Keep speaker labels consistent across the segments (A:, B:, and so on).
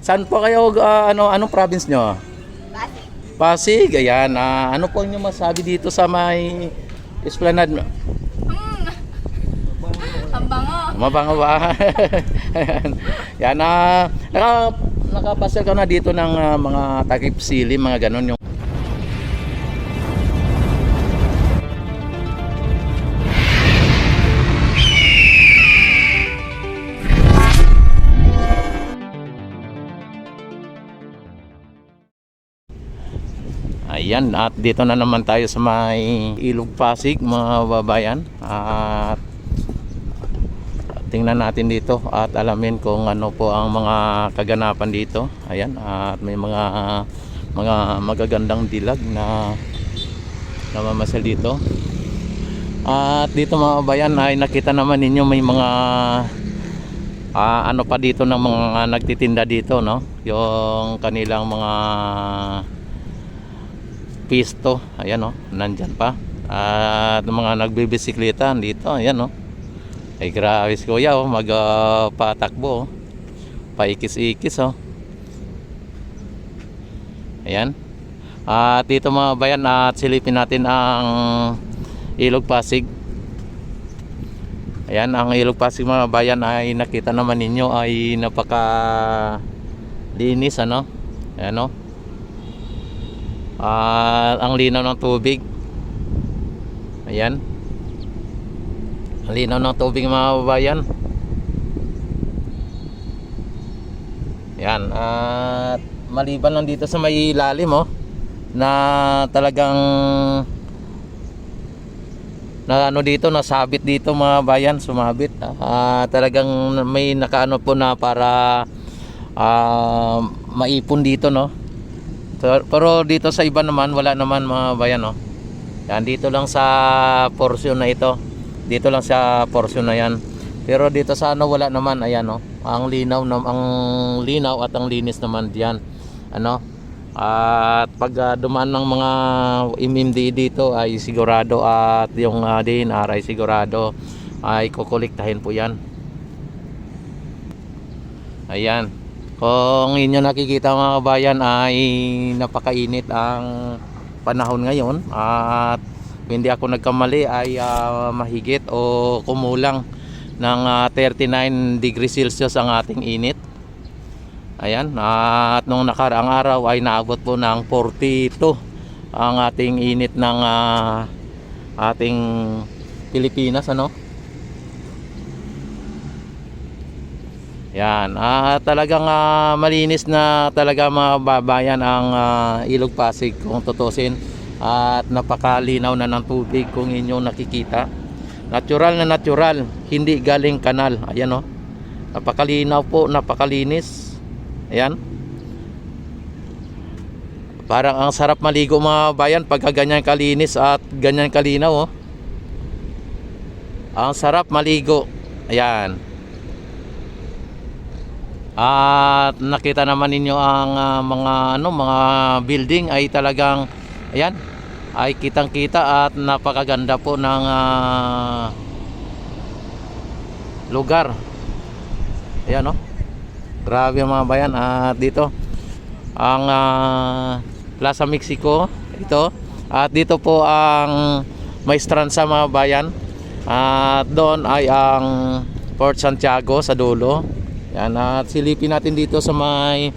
A: Saan po kayo, anong province nyo?
B: Pasig.
A: Pasig, ayan. Ano po yung masabi dito sa may Esplanade?
B: Ang bango.
A: Mabango ba? Ayan. Yan, nakapasal ka na dito ng mga takip silim, mga ganun yung. Ayan, at dito na naman tayo sa may Ilog Pasig, mga babayan. At tingnan natin dito at alamin kung ano po ang mga kaganapan dito. Ayan, at may mga magagandang dilag na namamasal dito. At dito mga babayan ay nakita naman ninyo may mga ano pa dito ng mga nagtitinda dito, no? Yung kanilang mga pisto, ayan, no? Nandyan pa. At mga nagbibisikleta dito, ayan, no? Ay grabe si kuya, oh, magpatakbo, oh. Paikis-ikis, oh. Ayan. At dito mga bayan, at silipin natin ang Ilog Pasig. Ayan, ang Ilog Pasig mga bayan ay nakita naman ninyo ay napaka linis, ano? Ayan, no? At ang linaw ng tubig. Ayan. Ang linaw ng tubig mga babayan. Ayan. At maliban lang dito sa may ilalim, oh, na talagang na ano dito, nasabit dito mga bayan, sumabit. Talagang may nakaano po na para maipon dito, no? Pero dito sa iba naman wala naman mga bayan, no? Yan, dito lang sa portion na ito. Dito lang sa portion na yan. Pero dito sa ano wala naman, ayan, no? Ang linaw at ang linis naman diyan. Ano? At pag dumaan ng mga MMD dito ay sigurado, at yung DNR ay sigurado ay kukolektahin po yan. Ayan. Kung inyo nakikita mga kabayan ay napakainit ang panahon ngayon, at hindi ako nagkamali ay mahigit o kumulang ng 39 degrees Celsius ang ating init. Ayan, at nung nakaraang araw ay naabot po ng 42 ang ating init ng ating Pilipinas, ano? Yan, talagang malinis na talaga mga babayan ang Ilog Pasig kung tutusin, at napakalinaw na ng tubig kung inyong nakikita. Natural na natural, hindi galing kanal. Ayan, oh. Napakalinaw po, napakalinis. Ayan. Parang ang sarap maligo mga bayan pagka ganyan kalinis at ganyan kalinaw, oh. Ang sarap maligo. Ayan. At nakita naman ninyo ang mga building ay talagang ayan, ay kitang-kita, at napakaganda po ng lugar. Ayan, no? Grabe mga bayan. At dito ang Plaza Mexico ito, at dito po ang Maestranza mga bayan, at doon ay ang Port Santiago sa dulo. Yan, at silipin natin dito sa may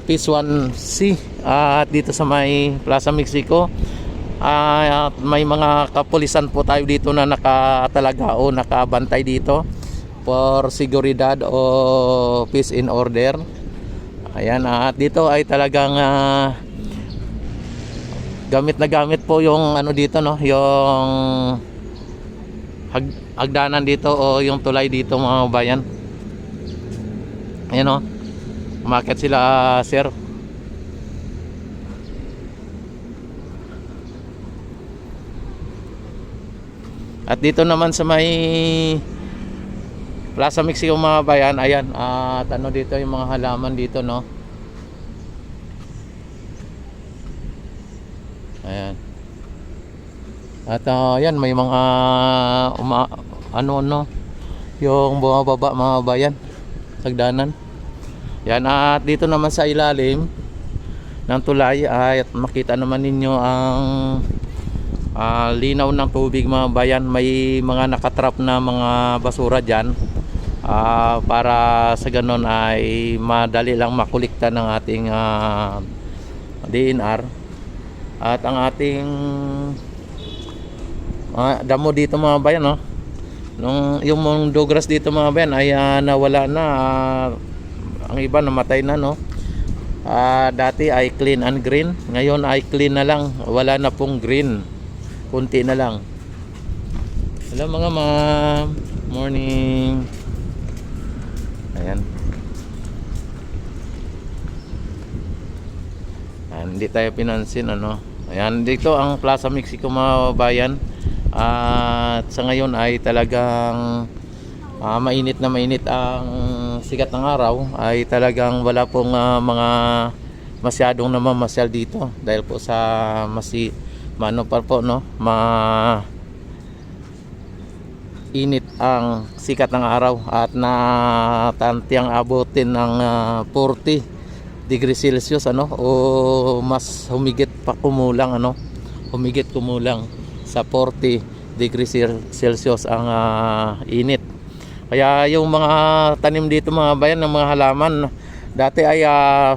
A: Phase 1C, at dito sa may Plaza Mexico. At may mga kapulisan po tayo dito na nakatalaga o nakabantay dito for seguridad o peace in order. Ayan, at dito ay talagang gamit na gamit po yung ano dito, no, yung hagdanan dito o yung tulay dito mga bayan. Ayan, o, umakyat sila, sir. At dito naman sa may Plaza Mexico mga bayan, ayan, at ano dito yung mga halaman dito, no. Ayan. At ayan, may mga ano, yung bumababa mga bayan, sagdanan. Yan, at dito naman sa ilalim ng tulay ay makita naman ninyo ang linaw ng tubig mga bayan. May mga nakatrap na mga basura dyan, para sa ganon ay madali lang makulikta ng ating DNR. At ang ating damo dito mga bayan, no? Yung mga dogras dito mga bayan ay nawala na. Ang iba namatay na, no? Dati ay clean and green, ngayon ay clean na lang, wala na pong green, kunti na lang. Hello mga ma'am, morning. Ayan. Hindi tayo pinansin, ano. Ayan, dito ang Plaza Mexico mga bayan. At sa ngayon ay talagang mainit na mainit ang sikat ng araw, ay talagang wala pong mga masyadong namamasyal dito dahil po sa init ang sikat ng araw at natantiang abutin ng 40 degrees Celsius, ano, o mas humigit pa kumulang, ano, humigit kumulang sa 40 degrees Celsius ang init. Kaya yung mga tanim dito mga bayan ng mga halaman, dati ay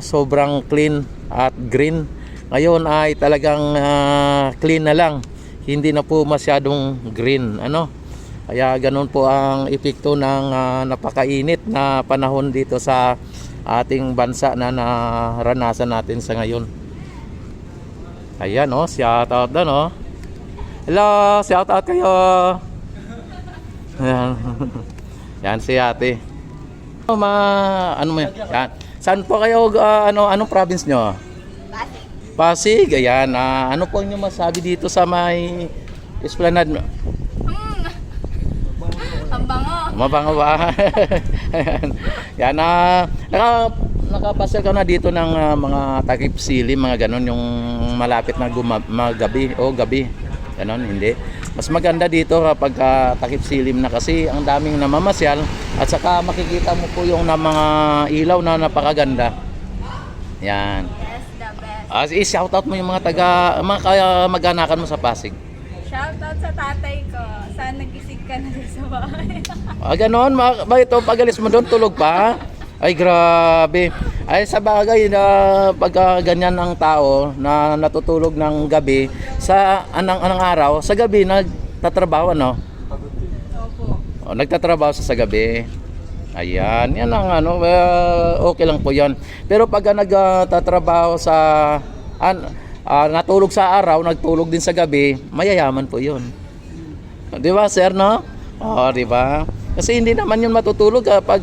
A: sobrang clean at green, ngayon ay talagang clean na lang, hindi na po masyadong green, ano. Kaya ganun po ang epekto ng napakainit na panahon dito sa ating bansa na naranasan natin sa ngayon. Ayan, oh, shout out doon, oh. Hello, shout out kayo. Ayan. Yan si ate. Ano mo yan? Yan. Saan po kayo, anong province nyo?
B: Pasig.
A: Pasig, ayan. Ano po yung masabi dito sa may Esplanade?
B: Ang bango.
A: Mabango ba? Yan, nakapasyal ka na dito ng mga takip silim, mga ganon, yung malapit na gabi o gabi. Ganon, hindi. Mas maganda dito kapag takip silim na, kasi ang daming namamasyal at saka makikita mo po yung mga ilaw na napakaganda. Yan.
B: Yes, the best.
A: I-shoutout mo yung mga mag-anakan mo sa Pasig.
B: Shoutout sa tatay ko. Saan nagising ka na sa bahay?
A: Ganon, bakit ito, pag-alis mo doon, tulog pa? Ay, grabe. Ay, sa bagay na pagka ganyan ang tao na natutulog ng gabi, sa anang araw, sa gabi nagtatrabaho, no?
B: Opo.
A: O, nagtatrabaho sa gabi. Ayan, yan ang okay lang po yan. Pero pag nagtatrabaho sa natulog sa araw, nagtulog din sa gabi, mayayaman po yun. Di ba, sir, no? O, di ba? Kasi hindi naman yun matutulog kapag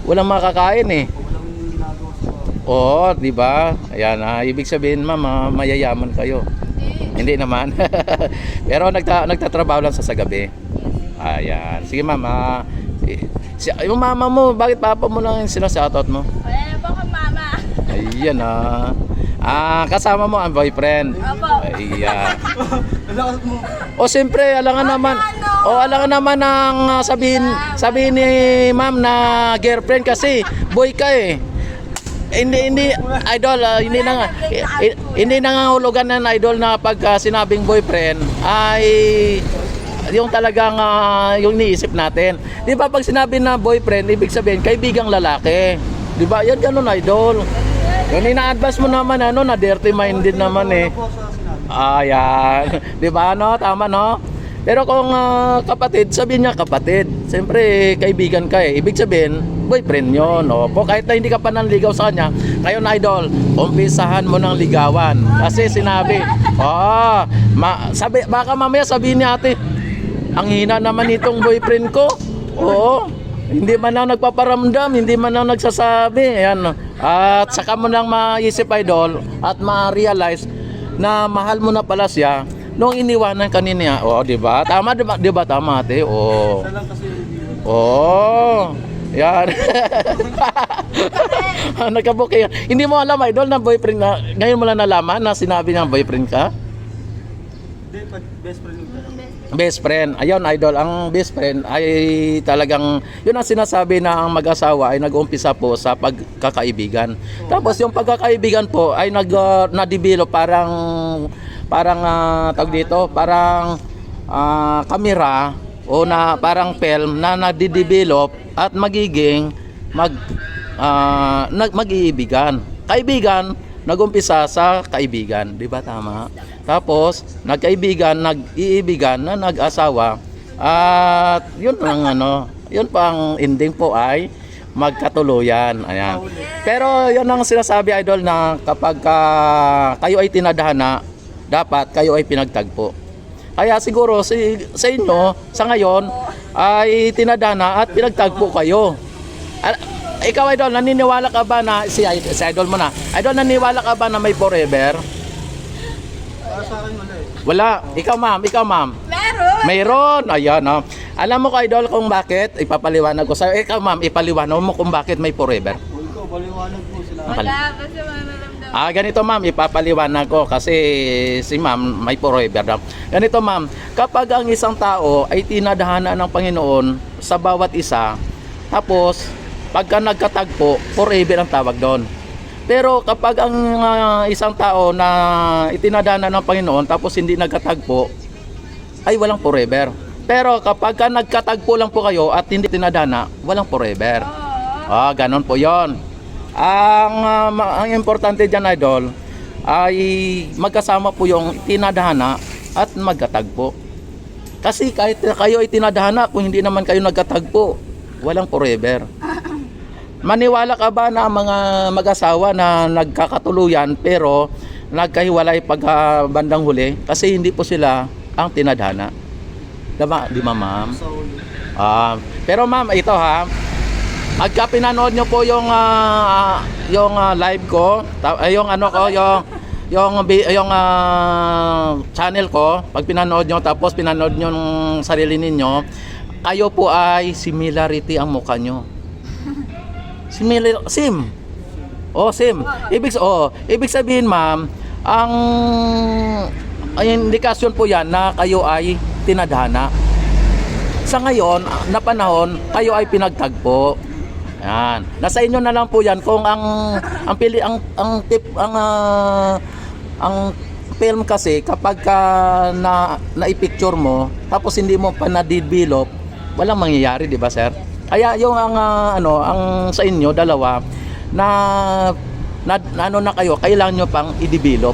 A: walang makakain, eh. Oo, di ba? Ayan, ibig sabihin, ma'am, mayayaman kayo. Hindi naman. Pero nagtatrabaho lang sa gabi. Ayan. Sige, ma'am. Yung mama mo, bakit papa mo lang yung sinashoutout mo?
B: Wala na po akong mama.
A: Ayan, kasama mo ang boyfriend.
B: Opo.
A: Ayan. O siyempre, alangan naman ang sabihin ni ma'am na girlfriend, kasi boy ka, eh. Hindi idol, hindi nangangahulugan ng idol na pag sinabing boyfriend ay yung talagang yung iniisip natin. Di ba pag sinabi na boyfriend, ibig sabihin kaibigang lalaki. Di ba? Yan ganun, idol. Yung ina-advise mo naman na dirty minded naman, eh. Ayan. Di ba, no? Tama, no? Pero kung kapatid, sabihin niya kapatid. Siyempre, kaibigan ka, eh. Ibig sabihin, boyfriend yun. Opo, kahit na hindi ka pa nanligaw sa kanya, ngayon, idol, umpisahan mo ng ligawan. Kasi sinabi, baka mamaya sabihin ni ate, ang hina naman itong boyfriend ko. Oo, hindi man lang nagpaparamdam, hindi man lang nagsasabi. Ayan. At saka mo lang maisip, idol, at ma-realize na mahal mo na pala siya nung iniwanan kanina. Oh, di ba? Tama, di ba tama, ate? Oh. Oh. Yan. Nagkabuki. Hindi mo alam, idol, na boyfriend na. Ngayon mo lang nalaman na sinabi niya boyfriend ka?
C: Hindi, best friend ko.
A: Best friend. Ayun, idol, ang best friend ay talagang, yun ang sinasabi na ang mag-asawa ay nag-umpisa po sa pagkakaibigan. Tapos yung pagkakaibigan po ay na-develop tawag dito, parang kamera o na parang film na nadidevelop at magiging mag-iibigan. Kaibigan, nag-umpisa sa kaibigan, di ba tama? Tapos nagkaibigan, nag-iibigan na nag-asawa at yun ang yun pa ang ending po ay magkatuluyan. Ayan. Pero yun ang sinasabi idol na kapag kayo ay tinadhana, dapat kayo ay pinagtagpo. Kaya siguro sa inyo sa ngayon ay tinadhana at pinagtagpo kayo. Ikaw idol, naniniwala ka ba na si idol mo na? Idol, naniniwala ka ba na may forever? Wala. Ikaw ma'am.
B: Meron!
A: Mayroon. Ayan. Alam mo ka idol kung bakit? Ipapaliwanag ko sa'yo. Ikaw ma'am, ipaliwanag mo kung bakit may forever.
C: Paliwanag po sila.
B: Wala, basta manaramdaman.
A: Ganito ma'am, ipapaliwanag ko kasi si ma'am may forever daw. Ganito ma'am, kapag ang isang tao ay tinadhana ng Panginoon sa bawat isa, tapos pagka nagkatagpo, forever ang tawag doon. Pero kapag ang isang tao na itinadhana ng Panginoon tapos hindi nagkatagpo, ay walang forever. Pero kapag nagkatagpo lang po kayo at hindi tinadhana, walang forever. Ganon po yon. Ang importante dyan idol ay magkasama po yung tinadhana at magkatagpo. Kasi kahit kayo ay tinadhana, kung hindi naman kayo nagkatagpo, walang forever. Maniwala ka ba na mga mag-asawa na nagkakatuluyan pero nagkahiwalay pag bandang huli kasi hindi po sila ang tinadhana? Di ba ma'am? Pero ma'am, ito ha, pagka pinanood nyo po yung live ko, yung channel ko, pag pinanood nyo tapos pinanood nyo ng sarili ninyo, kayo po ay similarity ang mukha nyo. Sim. Ibig sabihin ma'am, ang indikasyon po yan na kayo ay tinadhana. Sa ngayon, na panahon, kayo ay pinagtagpo. Yan. Nasa inyo na lang po yan kung ang film kasi kapag na-picture mo tapos hindi mo pa na-develop, walang mangyayari, di ba sir? Kaya yung ang sa inyo dalawa na kayo, kailangan nyo pang i-develop.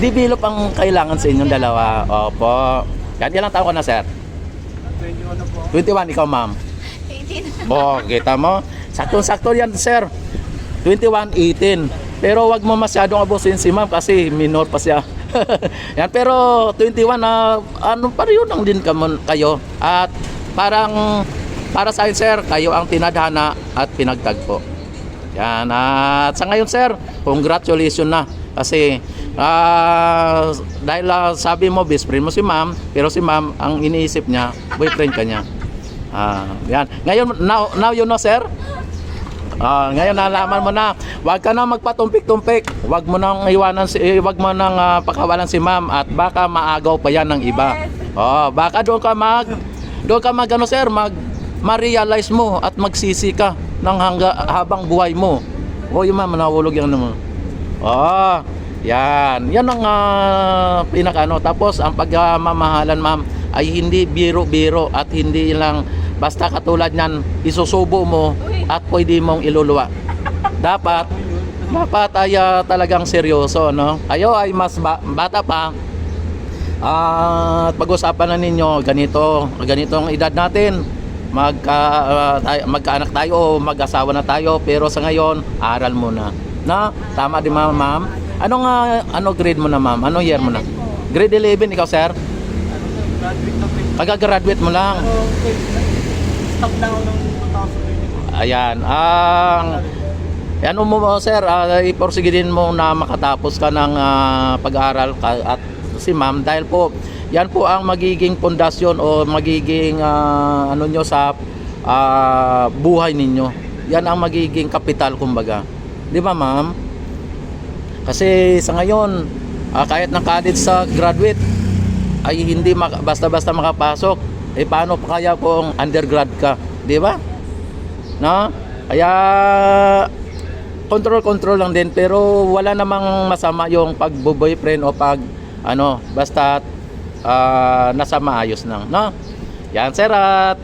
A: Develop ang kailangan sa inyong dalawa. Opo. Yan, ilang taon ka na, sir?
C: 21 na po.
A: 21, ikaw, ma'am?
B: 18.
A: Kita mo? Saktong-sakto yan, sir. 21, 18. Pero wag mo masyadong abusin si ma'am kasi minor pa siya. Yan, pero 21 na pareho lang din kayo. At para sa akin sir, kayo ang tinadhana at pinagtagpo. Yan. At sa ngayon sir, congratulations na. Kasi dahil sabi mo best friend mo si ma'am, pero si ma'am ang iniisip niya, boyfriend ka niya. Yan. Ngayon, now you know sir? Ngayon nalaman mo na, wag ka na magpatumpik-tumpik. Wag mo nang pakawalan si ma'am at baka maagaw pa yan ng iba. Baka doon ka ma-realize mo at magsisi ka ng habang buhay mo. Yung ma'am, nahulog yan naman. Yan. Yan ang Tapos ang pagmamahalan ma'am ay hindi biro-biro at hindi lang basta katulad niyan isusubo mo at pwede mong iluluwa. Dapat ay talagang seryoso, no? Kayo ay mas bata pa. At pag-usapan na ninyo ganitong edad natin. Magkaanak tayo o mag-asawa na tayo, pero sa ngayon aral muna. Na? Tama di ma'am? Anong grade mo na ma'am? Anong year mo na? Grade 11 ikaw sir?
C: Graduate na po.
A: Pagka-graduate mo lang.
C: Stop na ako ng 2020.
A: Ayan. Ano mo sir, iporsige din mo na makatapos ka ng pag-aaral at si ma'am dahil po yan po ang magiging pundasyon o magiging nyo sa buhay ninyo. Yan ang magiging kapital kumbaga. Di ba ma'am? Kasi sa ngayon kahit na college sa graduate ay hindi basta-basta makapasok. Eh paano pa kaya kung undergrad ka, di ba? No? Kaya control lang din, pero wala namang masama yung pag-boyfriend o pag basta nasa maayos lang, no? Yan, sir, at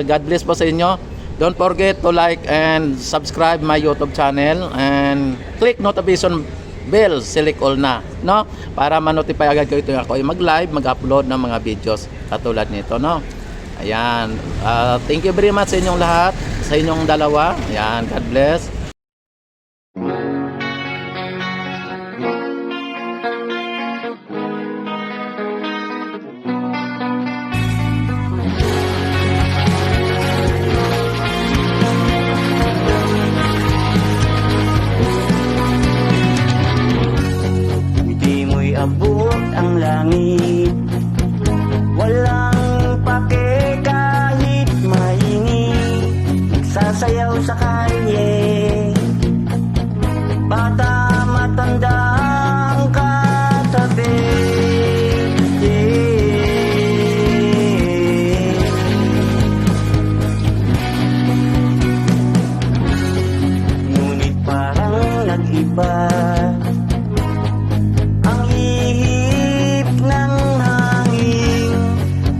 A: God bless po sa inyo. Don't forget to like and subscribe my YouTube channel and click notification bell, select all na, no? Para ma-notify agad kayo tuwing ako ay mag-live, mag-upload ng mga videos katulad nito, no? Ayan, thank you very much sa inyong lahat, sa inyong dalawa. Ayan, God bless.
D: Di mo'y abot ang langit, walang pake kahit mainit, nagsasayaw sa kalye, bata matanda ang katabi. Ngunit parang nag-iba ang ihip ng hangin,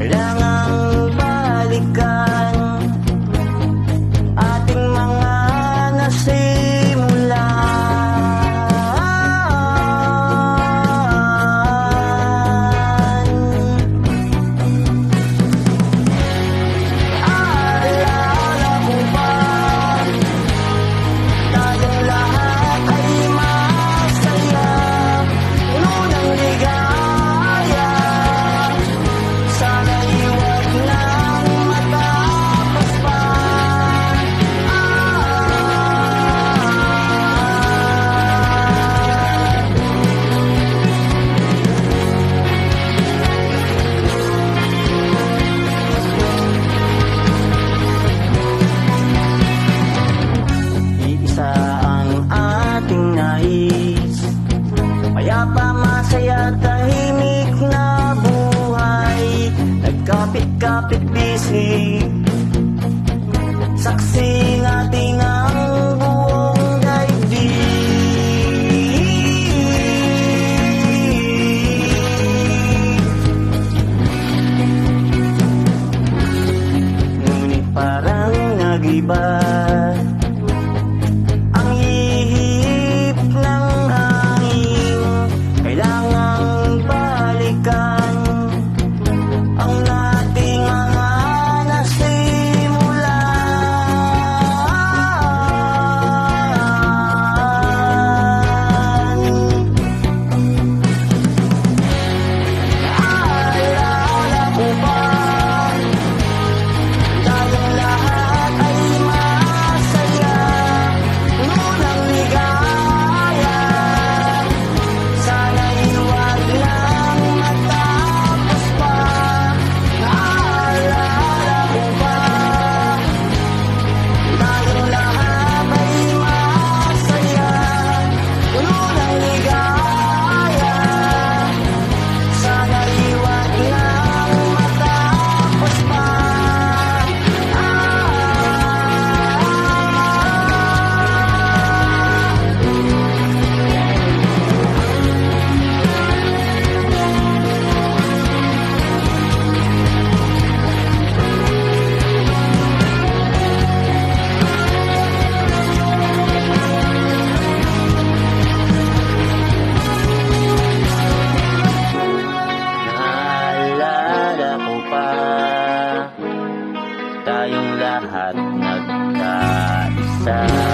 D: kailangang balikan ating mga nasimulan. Alala mo ba, tayong lahat ay masaya, puno ng ligaya. Sana'y huwag nang matapos pa. Iisa ang ating nais, payapa, masaya, tahimik na buhay. Nagkapit-kapit bisig, saksing ating ang buong daigdig. Ngunit parang nag-iba ang ihip ng hangin, kailangang balikan ang nating mga nasimulan. Alala mo ba, tayong lahat ay masaya, puno ng ligaya. Sana'y huwag nang matapos pa. Naalala mo ba, tayong lahat ay masaya, puno ng ligaya. Sana'y huwag nang matapos pa. Naalala ko pa, tayong lahat nagkaisa.